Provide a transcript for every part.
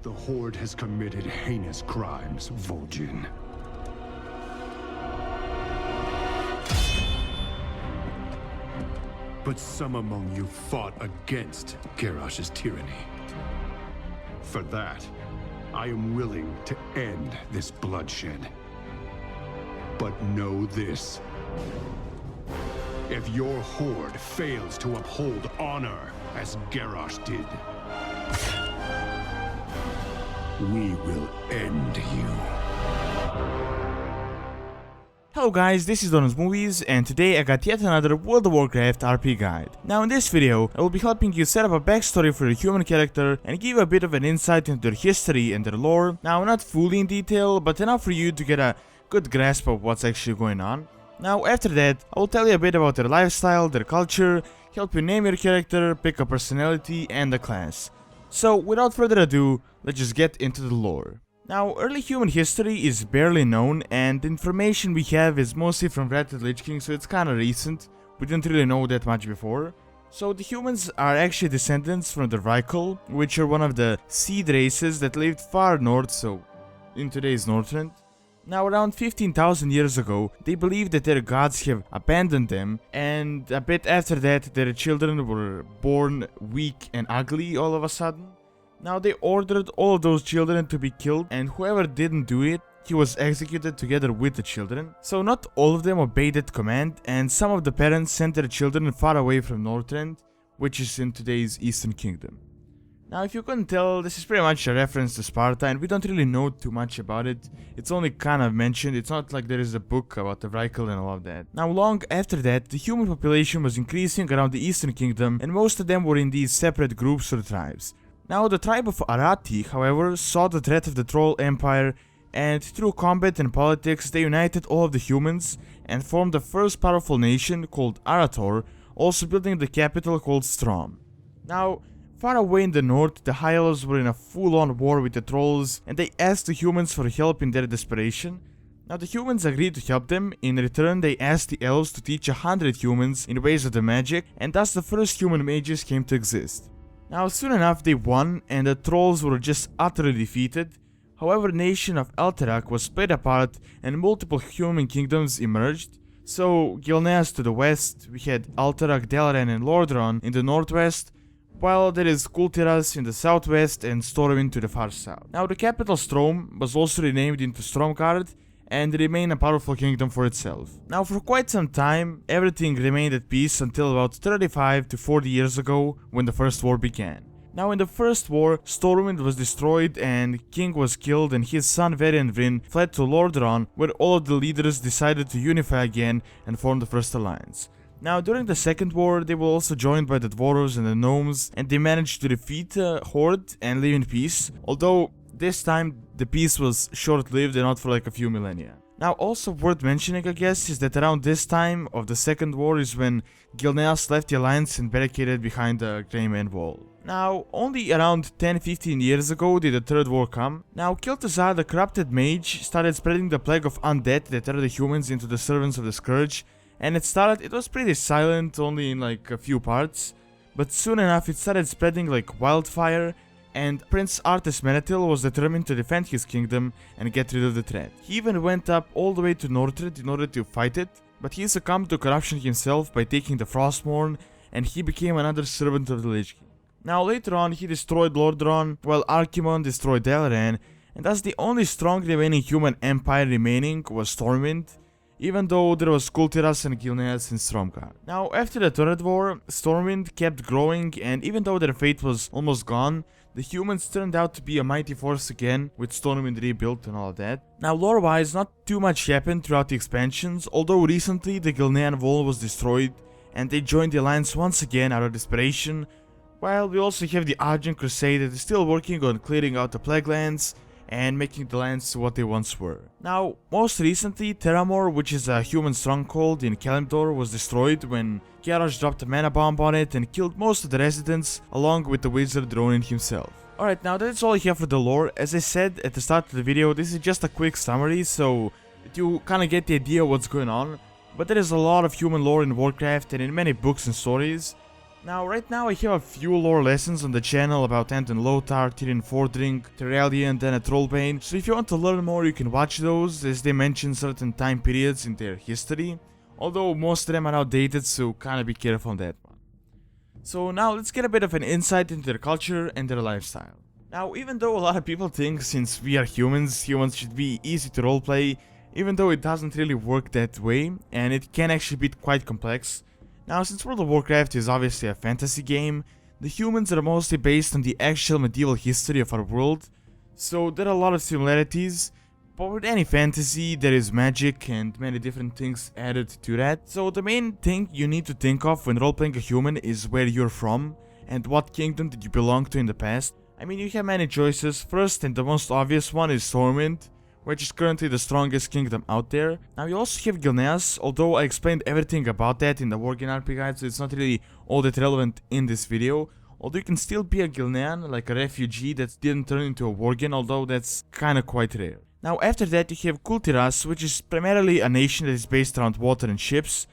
The Horde has committed heinous crimes, Vol'jin. But some among you fought against Garrosh's tyranny. For that, I am willing to end this bloodshed. But know this. If your Horde fails to uphold honor as Garrosh did, we will end you. Hello guys, this is Don's Movies, and today I got yet another World of Warcraft RP guide. Now in this video, I will be helping you set up a backstory for your human character and give you a bit of an insight into their history and their lore. Now not fully in detail, but enough for you to get a good grasp of what's actually going on. Now after that, I will tell you a bit about their lifestyle, their culture, help you name your character, pick a personality and a class. So without further ado, let's just get into the lore. Now, early human history is barely known, and the information we have is mostly from Wrath of the Lich King, so it's kinda recent. We didn't really know that much before. So the humans are actually descendants from the Vrykul, which are one of the seed races that lived far north, so in today's Northrend. Now, around 15,000 years ago, they believed that their gods have abandoned them, and a bit after that, their children were born weak and ugly all of a sudden. Now they ordered all of those children to be killed, and whoever didn't do it, he was executed together with the children. So not all of them obeyed that command, and some of the parents sent their children far away from Northrend, which is in today's Eastern Kingdom. Now if you couldn't tell, this is pretty much a reference to Sparta, and we don't really know too much about it. It's only kind of mentioned, it's not like there is a book about the Vrykul and all of that. Now long after that, the human population was increasing around the Eastern Kingdom, and most of them were in these separate groups or tribes. Now the tribe of Arati, however, saw the threat of the Troll Empire, and through combat and politics they united all of the humans and formed the first powerful nation called Arator, also building the capital called Strom. Now, far away in the north, the High Elves were in a full-on war with the Trolls, and they asked the humans for help in their desperation. Now the humans agreed to help them. In return they asked the Elves to teach 100 humans in ways of the magic, and thus the first human mages came to exist. Now soon enough they won, and the Trolls were just utterly defeated. However, the nation of Elterak was split apart and multiple human kingdoms emerged. So Gilneas to the west, we had Elterak, Dalaran and Lordaeron in the northwest, while there is Kultiras in the southwest and Stormwind to the far south. Now the capital Strom was also renamed into Stromgarde and remained a powerful kingdom for itself. Now for quite some time, everything remained at peace until about 35 to 40 years ago, when the first war began. Now in the first war, Stormwind was destroyed and King was killed, and his son Varian Vryn fled to Lordaeron, where all of the leaders decided to unify again and form the first alliance. Now during the second war, they were also joined by the dwarves and the gnomes, and they managed to defeat the Horde and live in peace, although this time the peace was short-lived and not for like a few millennia. Now also worth mentioning, I guess, is that around this time of the second war is when Gilneas left the alliance and barricaded behind the Greyman wall. Now only around 10-15 years ago did the third war come. Now Kil'Thuzad, the corrupted mage, started spreading the plague of undead that turned the humans into the servants of the Scourge, and it was pretty silent, only in like a few parts, but soon enough it started spreading like wildfire, and Prince Arthas Menethil was determined to defend his kingdom and get rid of the threat. He even went up all the way to Northrend in order to fight it, but he succumbed to corruption himself by taking the Frostmourne, and he became another servant of the Lich King. Now later on he destroyed Lordaeron, while Archimonde destroyed Dalaran, and thus the only strong remaining human empire remaining was Stormwind, even though there was Kultiras and Gilneas in Stromgarde. Now after the third war, Stormwind kept growing, and even though their fate was almost gone, the humans turned out to be a mighty force again, with Stormwind rebuilt and all of that. Now lore-wise, not too much happened throughout the expansions, although recently the Gilnean Wall was destroyed, and they joined the alliance once again out of desperation, while we also have the Argent Crusade that is still working on clearing out the Plague Lands and making the lands to what they once were. Now, most recently, Terramore, which is a human stronghold in Kalimdor, was destroyed when Garrosh dropped a mana bomb on it and killed most of the residents, along with the wizard Ronin himself. Alright, now that's all I have for the lore. As I said at the start of the video, this is just a quick summary, so that you kinda get the idea of what's going on. But there is a lot of human lore in Warcraft and in many books and stories. Now, right now I have a few lore lessons on the channel about Anton Lothar, Tyrion Fordring, Terralion, and Dennet Trollbane, so if you want to learn more you can watch those, as they mention certain time periods in their history, although most of them are outdated, so kinda be careful on that one. So now let's get a bit of an insight into their culture and their lifestyle. Now, even though a lot of people think since we are humans should be easy to roleplay, even though it doesn't really work that way, and it can actually be quite complex. Now, since World of Warcraft is obviously a fantasy game, the humans are mostly based on the actual medieval history of our world, so there are a lot of similarities, but with any fantasy there is magic and many different things added to that. So the main thing you need to think of when roleplaying a human is where you're from, and what kingdom did you belong to in the past. I mean, you have many choices. First and the most obvious one is Stormwind, which is currently the strongest kingdom out there. Now you also have Gilneas, although I explained everything about that in the Worgen RP guide, so it's not really all that relevant in this video. Although you can still be a Gilnean, like a refugee that didn't turn into a Worgen, although that's kinda quite rare. Now after that you have Kultiras, which is primarily a nation that is based around water and ships.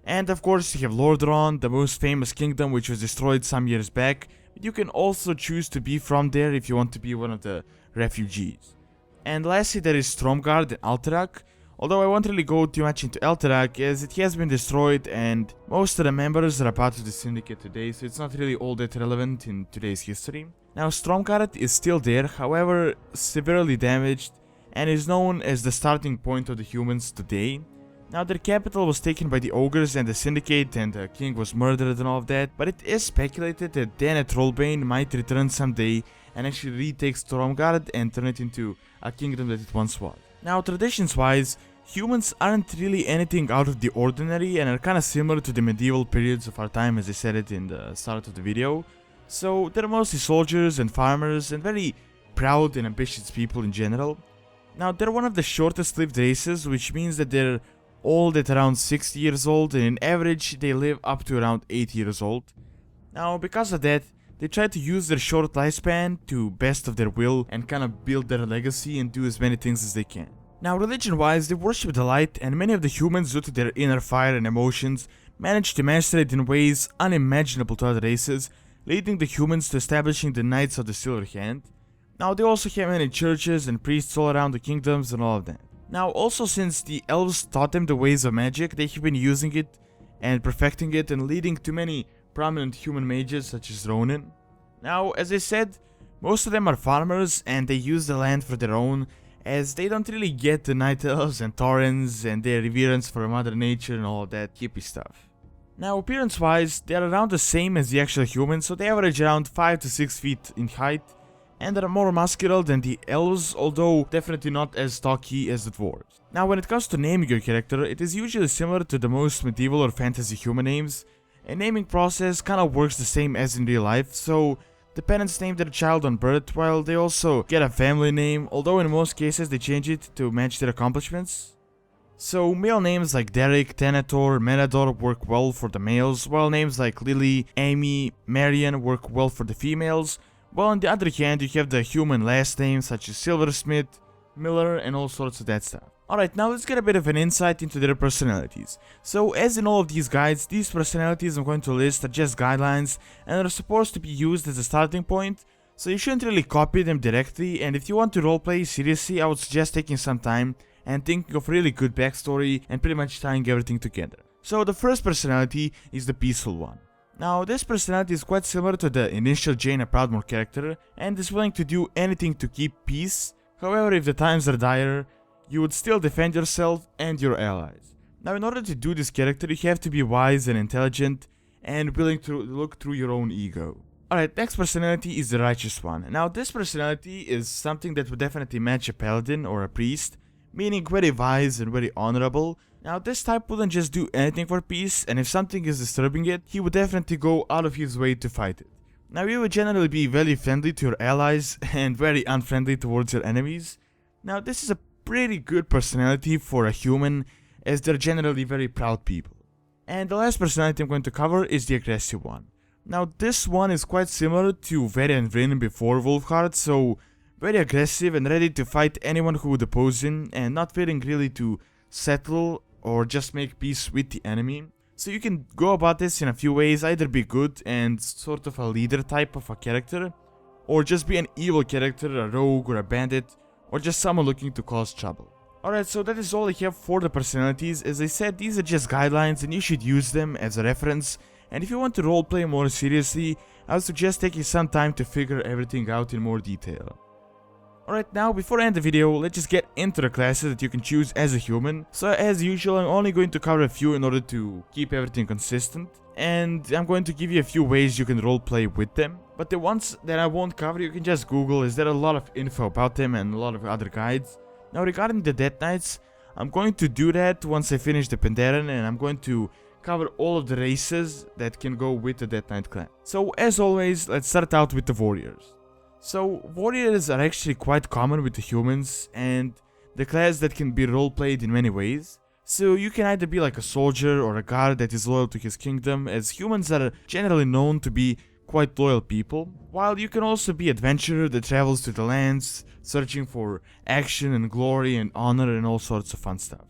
And of course you have Lordran, the most famous kingdom which was destroyed some years back, but you can also choose to be from there if you want to be one of the refugees. And lastly there is Stromgarde and Alterac, although I won't really go too much into Alterac as it has been destroyed and most of the members are a part of the Syndicate today, so it's not really all that relevant in today's history. Now Stromgarde is still there, however severely damaged, and is known as the starting point of the humans today. Now their capital was taken by the ogres and the Syndicate, and the king was murdered and all of that, but it is speculated that Dennet Trollbane might return someday and actually retake Stromgarde and turn it into a kingdom that it once was. Now traditions wise, humans aren't really anything out of the ordinary and are kinda similar to the medieval periods of our time, as I said it in the start of the video. So they're mostly soldiers and farmers and very proud and ambitious people in general. Now they're one of the shortest lived races, which means that they're old at around 60 years old, and in average they live up to around 80 years old. Now because of that, they try to use their short lifespan to best of their will and kind of build their legacy and do as many things as they can. Now religion wise, they worship the light, and many of the humans, due to their inner fire and emotions, manage to master it in ways unimaginable to other races, leading the humans to establishing the Knights of the Silver Hand. Now they also have many churches and priests all around the kingdoms and all of that. Now also, since the elves taught them the ways of magic, they have been using it and perfecting it and leading to many prominent human mages such as Ronin. Now as I said, most of them are farmers and they use the land for their own, as they don't really get the night elves and taurens and their reverence for Mother Nature and all of that hippie stuff. Now appearance wise, they are around the same as the actual humans, so they average around 5 to 6 feet in height, and are more muscular than the elves, although definitely not as stocky as the dwarves. Now when it comes to naming your character, it is usually similar to the most medieval or fantasy human names. A naming process kinda works the same as in real life, so the parents name their child on birth, while they also get a family name, although in most cases they change it to match their accomplishments. So male names like Derek, Tenator, Menador work well for the males, while names like Lily, Amy, Marion work well for the females. While on the other hand, you have the human last names such as Silversmith, Miller, and all sorts of that stuff. Alright, now let's get a bit of an insight into their personalities. So as in all of these guides, these personalities I'm going to list are just guidelines and are supposed to be used as a starting point, so you shouldn't really copy them directly, and if you want to roleplay seriously, I would suggest taking some time and thinking of really good backstory and pretty much tying everything together. So the first personality is the peaceful one. Now this personality is quite similar to the initial Jaina Proudmoore character and is willing to do anything to keep peace. However, if the times are dire, you would still defend yourself and your allies. Now in order to do this character, you have to be wise and intelligent and willing to look through your own ego. Alright, next personality is the righteous one. Now this personality is something that would definitely match a paladin or a priest, meaning very wise and very honorable. Now this type wouldn't just do anything for peace, and if something is disturbing it, he would definitely go out of his way to fight it. Now you would generally be very friendly to your allies and very unfriendly towards your enemies. Now this is a pretty good personality for a human, as they're generally very proud people. And the last personality I'm going to cover is the aggressive one. Now this one is quite similar to Varian Vryn before Wolfheart, so very aggressive and ready to fight anyone who would oppose him, and not willing really to settle or just make peace with the enemy. So you can go about this in a few ways, either be good and sort of a leader type of a character, or just be an evil character, a rogue or a bandit, or just someone looking to cause trouble. Alright, so that is all I have for the personalities. As I said, these are just guidelines and you should use them as a reference, and if you want to roleplay more seriously, I would suggest taking some time to figure everything out in more detail. Alright, now before I end the video, let's just get into the classes that you can choose as a human. So as usual, I'm only going to cover a few in order to keep everything consistent, and I'm going to give you a few ways you can roleplay with them. But the ones that I won't cover, you can just Google, as there are a lot of info about them and a lot of other guides. Now regarding the Death Knights, I'm going to do that once I finish the Pandaren, and I'm going to cover all of the races that can go with the Death Knight clan. So as always, let's start out with the warriors. So warriors are actually quite common with the humans, and the class that can be roleplayed in many ways. So you can either be like a soldier or a guard that is loyal to his kingdom, as humans are generally known to be quite loyal people, while you can also be adventurer that travels to the lands, searching for action and glory and honor and all sorts of fun stuff.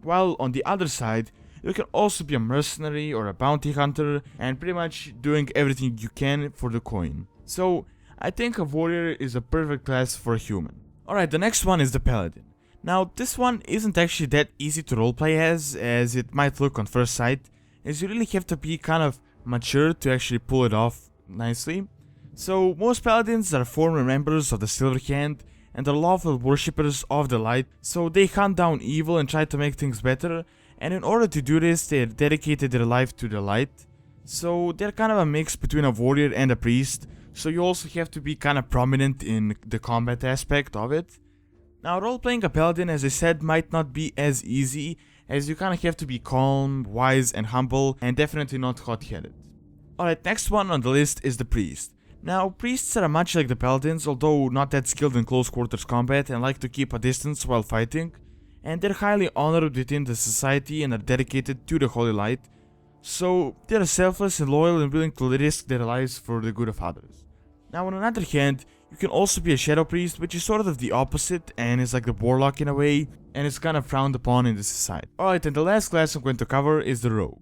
While on the other side, you can also be a mercenary or a bounty hunter, and pretty much doing everything you can for the coin. So I think a warrior is a perfect class for a human. Alright, the next one is the paladin. Now this one isn't actually that easy to roleplay as it might look on first sight, as you really have to be kind of mature to actually pull it off nicely. So most paladins are former members of the Silver Hand and are lawful worshippers of the light, so they hunt down evil and try to make things better, and in order to do this they dedicated their life to the light. So they're kind of a mix between a warrior and a priest, so you also have to be kind of prominent in the combat aspect of it. Now roleplaying a paladin, as I said, might not be as easy, as you kind of have to be calm, wise and humble, and definitely not hot-headed. Alright, next one on the list is the priest. Now priests are much like the paladins, although not that skilled in close quarters combat and like to keep a distance while fighting, and they're highly honored within the society and are dedicated to the holy light. So they're selfless and loyal and willing to risk their lives for the good of others. Now on another hand, you can also be a shadow priest, which is sort of the opposite and is like the warlock in a way, and it's kind of frowned upon in the society. Alright, and the last class I'm going to cover is the rogue.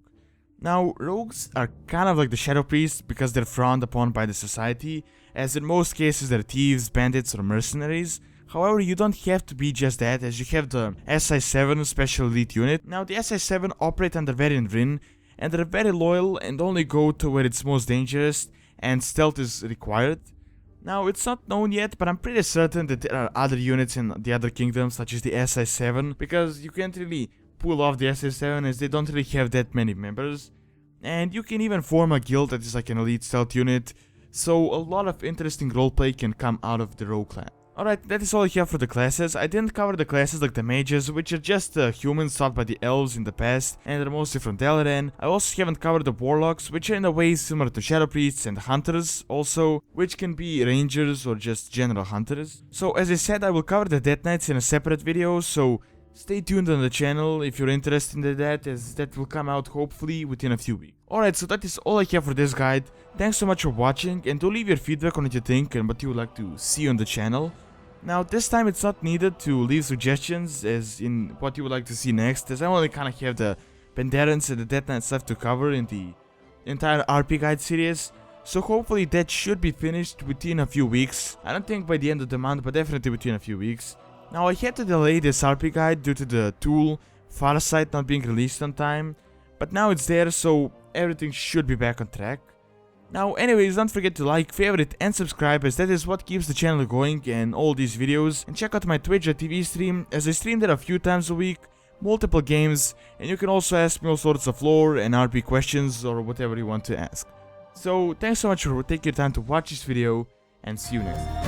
Now rogues are kind of like the shadow priests because they're frowned upon by the society, as in most cases they're thieves, bandits or mercenaries. However, you don't have to be just that, as you have the SI7 Special Elite Unit. Now the SI7 operate under Varian Rin, and they're very loyal and only go to where it's most dangerous and stealth is required. Now it's not known yet, but I'm pretty certain that there are other units in the other kingdoms such as the SI7, because you can't really pull off the SI7 as they don't really have that many members. And you can even form a guild that is like an elite stealth unit, so a lot of interesting roleplay can come out of the rogue clan. Alright, that is all I have for the classes. I didn't cover the classes like the mages, which are just humans taught by the elves in the past, and they're mostly from Dalaran. I also haven't covered the warlocks, which are in a way similar to shadow priests, and hunters also, which can be rangers or just general hunters. So as I said, I will cover the Death Knights in a separate video, so stay tuned on the channel if you're interested in that, as that will come out hopefully within a few weeks. Alright, so that is all I have for this guide. Thanks so much for watching, and do leave your feedback on what you think and what you would like to see on the channel. Now this time it's not needed to leave suggestions as in what you would like to see next, as I only kind of have the Pandarans and the Death Knights left to cover in the entire RP guide series. So hopefully that should be finished within a few weeks. I don't think by the end of the month, but definitely within a few weeks. Now I had to delay this RP guide due to the tool Farsight not being released on time, but now it's there, so everything should be back on track. Now anyways, don't forget to like, favorite and subscribe, as that is what keeps the channel going and all these videos, and check out my Twitch.tv stream, as I stream there a few times a week, multiple games, and you can also ask me all sorts of lore and RP questions or whatever you want to ask. So thanks so much for taking your time to watch this video, and see you next time.